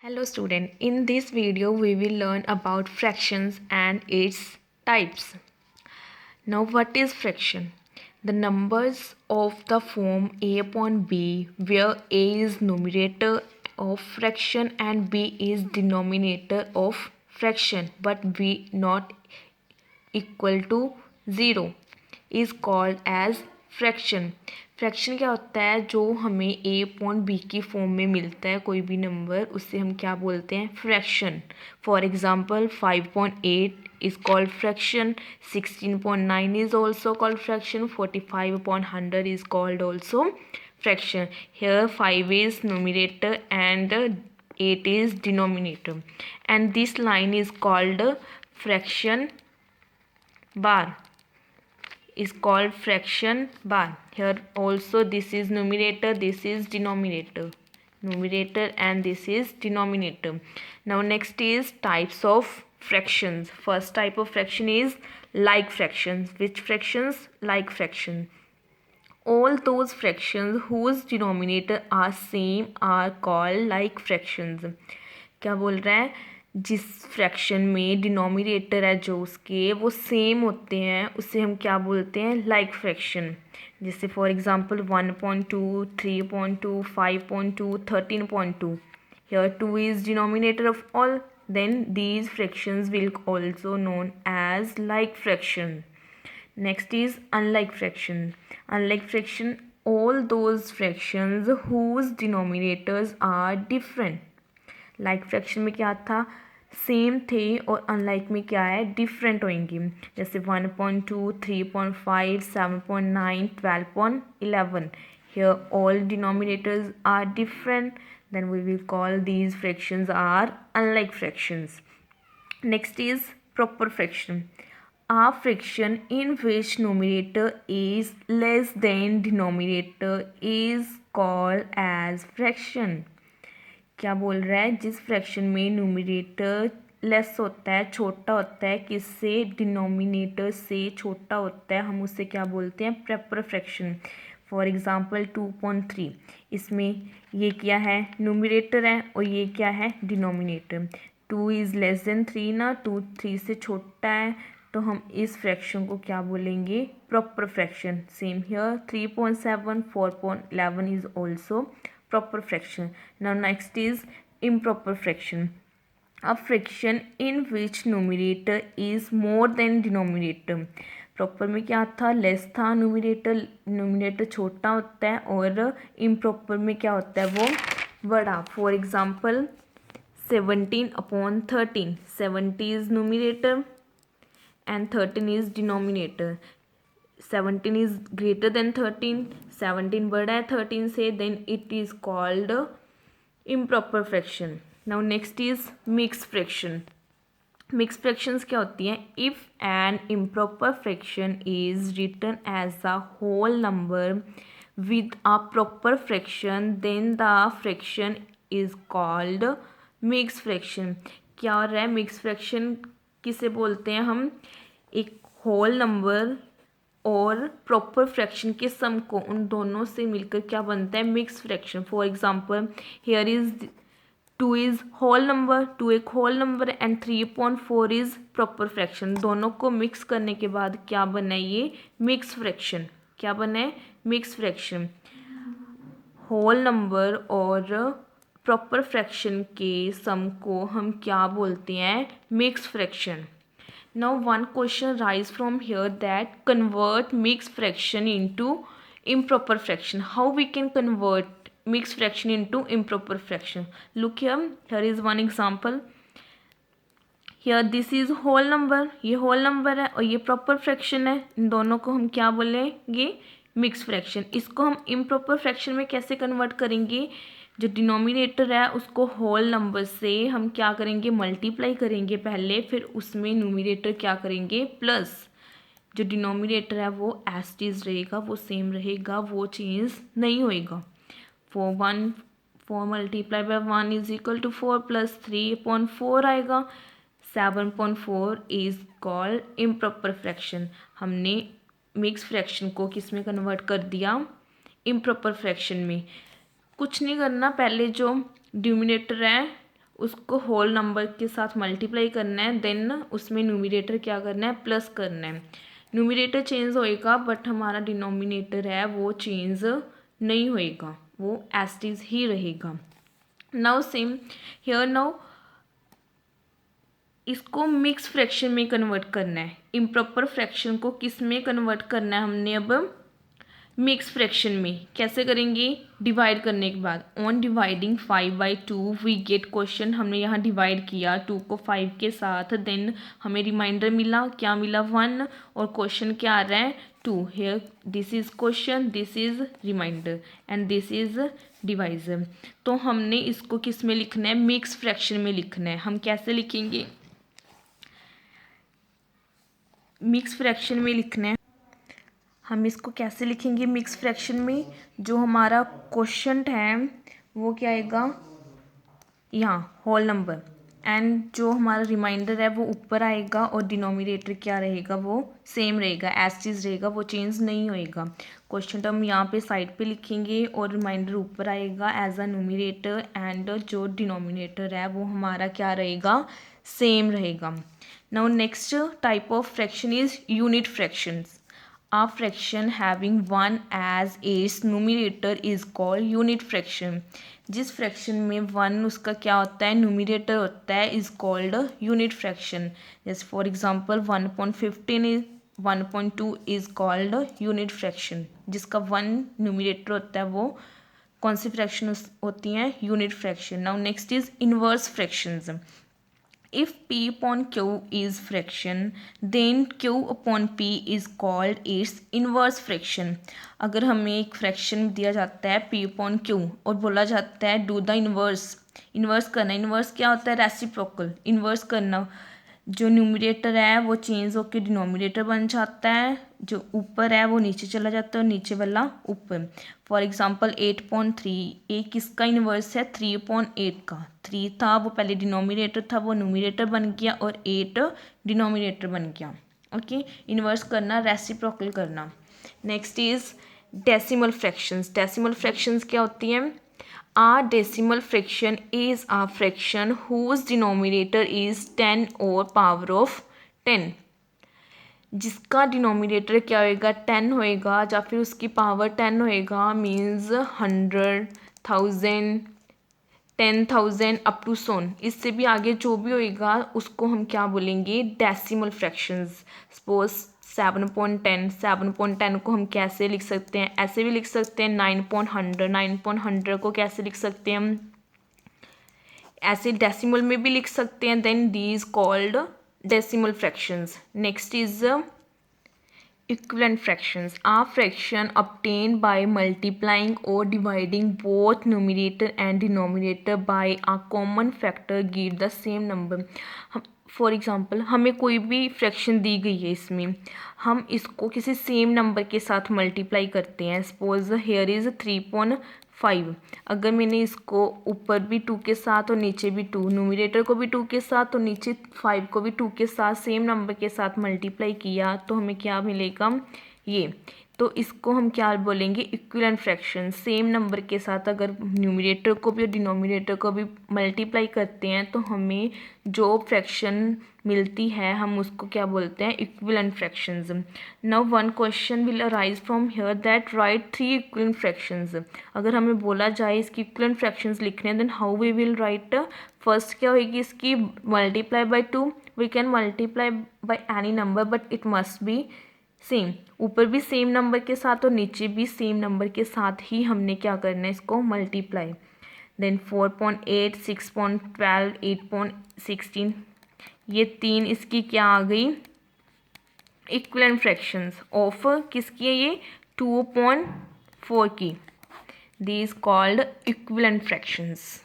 Hello student, in this video we will learn about fractions and its types. Now what is fraction? The numbers of the form a upon b where a is numerator of fraction and b is denominator of fraction but b not equal to 0 is called as fraction. Fraction क्या होता है? जो हमें ए upon B की form में मिलता है कोई भी नंबर, उससे हम क्या बोलते हैं? Fraction. For example 5.8 is called fraction, 16.9 is also called fraction, 45/100 is called also fraction. Here 5 is numerator and 8 is denominator, and this line is called fraction bar. Is called fraction bar. Here also this is numerator, this is denominator, numerator and this is denominator. Now next is types of fractions. First type of fraction is like fractions. Which fractions? Like fraction. All those fractions whose denominator are same are called like fractions. क्या बोल रहा है? जिस fraction में denominator है जो उसके वो सेम होते हैं उसे हम क्या बोलते हैं? Like fraction. जैसे for example 1.2, 3.2, 5.2, 13.2. Here 2 is denominator of all. Then these fractions will also known as like fraction. Next is unlike fraction. Unlike fraction, all those fractions whose denominators are different. Like fraction में क्या था? Same थे, और unlike में क्या है? Different होंगी. जैसे 1.2, 3.5, 7.9, 12.11. Here all denominators are different, then we will call these fractions are unlike fractions. Next is proper fraction. A fraction in which numerator is less than denominator is called as fraction. क्या बोल रहा है? जिस fraction में numerator less होता है, छोटा होता है, किससे? डिनोमिनेटर से छोटा होता है, हम उसे क्या बोलते हैं? Proper fraction. फॉर एग्जांपल 2.3, इसमें ये क्या है? न्यूमरेटर है और ये क्या है? डिनोमिनेटर. 2 इज़ लेस देन 3 ना, 2 3 से छोटा है, तो हम इस फ्रैक्शन को क्या बोलेंगे? Proper fraction. Same here 3.7, 4.11 is also proper fraction. Now next is improper fraction. A fraction in which numerator is more than denominator. Proper में क्या था? लेस था न्यूमरेटर छोटा होता है, और इम्प्रॉपर में क्या होता है? वो बड़ा. For example 17/13. 70 is numerator and 13 is denominator. 17 is greater than 13, 17 बड़ा है 13 से, then it is called improper fraction. Now next is mixed fraction. Mixed fractions क्या होती हैं? If an improper fraction is written as a whole number with a proper fraction, then the fraction is called mixed fraction. क्या हो रहा है? Mix fraction किसे बोलते हैं हम? एक होल नंबर और प्रॉपर फ्रैक्शन के सम को, उन दोनों से मिलकर क्या बनता है? Mix fraction. For example here is 2 is whole number, 2 एक होल नंबर है, एंड 3.4 इज प्रॉपर फ्रैक्शन. दोनों को मिक्स करने के बाद क्या बना है? ये मिक्स फ्रैक्शन. क्या बना है? Mix fraction. होल नंबर और प्रॉपर फ्रैक्शन के सम को हम क्या बोलते हैं? Mix fraction. Now one question rise from here that convert mixed fraction into improper fraction. How we can convert mixed fraction into improper fraction? Look here. Here is one example. Here this is whole number. ये whole number है और ये proper fraction है. इन दोनों को हम क्या बोलेंगे? mixed fraction. इसको हम improper fraction में कैसे convert करेंगे? जो डिनोमिनेटर है उसको होल नंबर से हम क्या करेंगे? मल्टीप्लाई करेंगे पहले, फिर उसमें न्यूमरेटर क्या करेंगे? प्लस. जो डिनोमिनेटर है वो एज इट इज रहेगा, वो सेम रहेगा, वो चेंज नहीं होएगा. 4 multiply by 1 is equal to 4 plus 3/4 आएगा. 7.4 इज कॉल्ड इम्प्रॉपर फ्रैक्शन. हमने मिक्स फ्रैक्शन को किस में कन्वर्ट कर दिया? इम्प्रॉपर फ्रैक्शन में. कुछ नहीं करना, पहले जो डिनोमिनेटर है उसको होल नंबर के साथ मल्टीप्लाई करना है, देन उसमें न्यूमरेटर क्या करना है, प्लस करना है। न्यूमरेटर चेंज होएगा बट हमारा डिनोमिनेटर है वो चेंज नहीं होएगा, वो एज इट इज ही रहेगा। नाउ सेम हियर, नाउ इसको मिक्स फ्रैक्शन में कन्वर्ट करना है। इम्प्रॉपर फ्रैक्शन को किस में कन्वर्ट करना है हमने, अब मिक्स फ्रैक्शन में। कैसे करेंगे, डिवाइड करने के बाद on dividing 5/2 we get question. हमने यहाँ डिवाइड किया 2 को 5 के साथ, देन हमें रिमाइंडर मिला, क्या मिला 1, और क्वेश्चन क्या आ रहा है 2। Here this is question, this is remainder and this is divisor. तो हमने इसको किस में लिखना है, मिक्स फ्रैक्शन में लिखना है। हम कैसे लिखेंगे, मिक्स फ्रैक्शन में लिखना है। हम इसको कैसे लिखेंगे मिक्स फ्रैक्शन में, जो हमारा क्वेश्चन है वो क्या आएगा यहाँ होल नंबर, एंड जो हमारा रिमाइंडर है वो ऊपर आएगा, और डिनोमिनेटर क्या रहेगा, वो सेम रहेगा, एज चीज़ रहेगा, वो चेंज नहीं होएगा। क्वेश्चन टर्म यहाँ पे साइड पे लिखेंगे और रिमाइंडर ऊपर आएगा एज अ न्यूमरेटर, एंड जो डिनोमिनेटर है वो हमारा क्या रहेगा, सेम रहेगा। Now next type of fraction is unit fractions. A fraction having 1 as its numerator is called unit fraction. जिस फ्रैक्शन में 1 उसका क्या होता है, न्यूमरेटर होता है, इज कॉल्ड यूनिट फ्रैक्शन। जैसे for example 1/15 is 1/2 is called unit fraction. जिसका 1 न्यूमरेटर होता है वो कौन सी फ्रैक्शन होती हैं, unit fraction. Now next is inverse fractions. If P upon Q is fraction, then Q upon P is called its inverse fraction. अगर हमें एक फ्रैक्शन दिया जाता है P upon Q और बोला जाता है डू द इन्वर्स, इन्वर्स करना। इन्वर्स क्या होता है, रेसिप्रोकल। इन्वर्स करना, जो न्यूमरेटर है वो चेंज होकर डिनोमिनेटर बन जाता है, जो ऊपर है वो नीचे चला जाता है और नीचे वाला ऊपर। फॉर एग्जांपल 8/3, ए किसका इन्वर्स है, 3/8 का। 3 था वो पहले डिनोमिनेटर था, वो न्यूमरेटर बन गया, और 8 डिनोमिनेटर बन गया। ओके, इन्वर्स करना, रेसिप्रोकल करना। Next is decimal fractions. Decimal fractions क्या होती हैं, A decimal fraction is a fraction whose denominator is 10 or power of 10. जिसका डिनोमिनेटर क्या होएगा, 10 होएगा, या फिर उसकी पावर 10 होएगा, मीन्स 100, 1000, 10,000 अप टू सोन। इससे भी आगे जो भी होएगा उसको हम क्या बोलेंगे, डेसिमल फ्रैक्शंस। सपोज 7/10, 7/10 को हम कैसे लिख सकते हैं, ऐसे भी लिख सकते हैं। 9/100, 9/100 को कैसे लिख सकते हैं हम, ऐसे डेसिमल में भी लिख सकते हैं। Then these called decimal fractions. Next is equivalent fractions. A fraction obtained by multiplying or dividing both numerator and denominator by a common factor give the same number. For example हमें कोई भी fraction दी गई है, इसमें हम इसको किसी same number के साथ मल्टीप्लाई करते हैं। Suppose here is 3/5। अगर मैंने इसको ऊपर भी 2 के साथ और नीचे भी 2, न्यूमरेटर को भी 2 के साथ और नीचे 5 को भी 2 के साथ सेम नंबर के साथ मल्टीप्लाई किया, तो हमें क्या मिलेगा, ये। तो इसको हम क्या बोलेंगे, इक्विवेलेंट फ्रैक्शन। सेम नंबर के साथ अगर न्यूमरेटर को भी और डिनोमिनेटर को भी मल्टीप्लाई करते हैं तो हमें जो फ्रैक्शन मिलती है हम उसको क्या बोलते हैं, equivalent fractions. Now one question will arise from here that write 3 equivalent fractions. अगर हमें बोला जाए इसकी इक्विवेलेंट फ्रैक्शंस लिखने, then how we will write. First क्या होगी इसकी, multiply by 2। We can multiply by any number but it must be same. ऊपर भी सेम नंबर के साथ और नीचे भी सेम नंबर के साथ ही हमने क्या करना है, इसको मल्टीप्लाई। देन 4/8, 6/12, 8/16, ये 3 इसकी क्या आ गई, इक्विवेलेंट फ्रैक्शंस ऑफ किसकी है, ये 2/4 की। These called equivalent fractions.